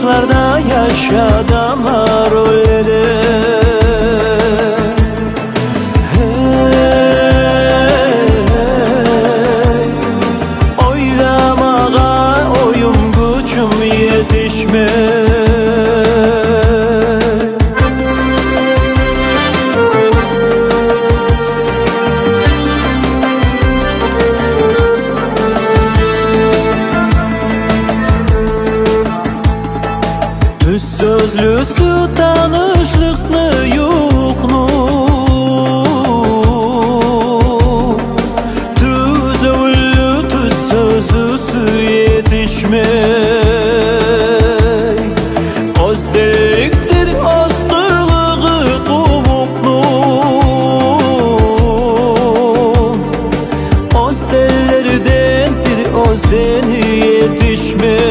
taşlarda yaşadım rolleri. Oylamağa oyum gücüm yetişmez. Düz sözlüsü tanışlıklı yoklu, düz övüllü düz sözlüsü yetişmey. Özdeliktir özlılığı kumuklu, özdellerden bir özdeni yetişmey.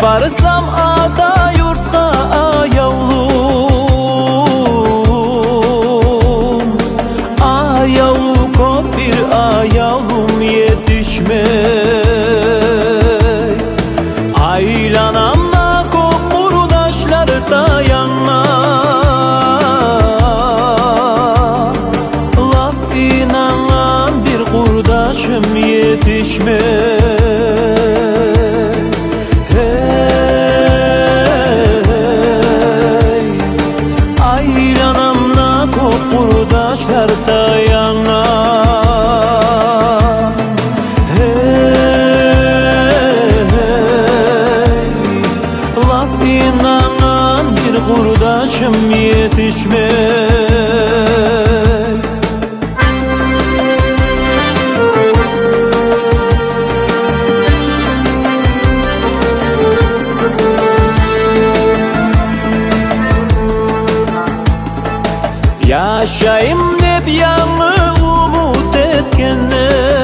Varsam ada yurtta ayavlum kop bir ayavlum yetişmey. Aylanamla kop kurdaşlar dayanma, laf inanan bir kurdaşım yetişmey. Kurdaşlar dayanma, laf inanan bir kurdaşım yetişmez. Yaşayım dep yanlı umut etkenler,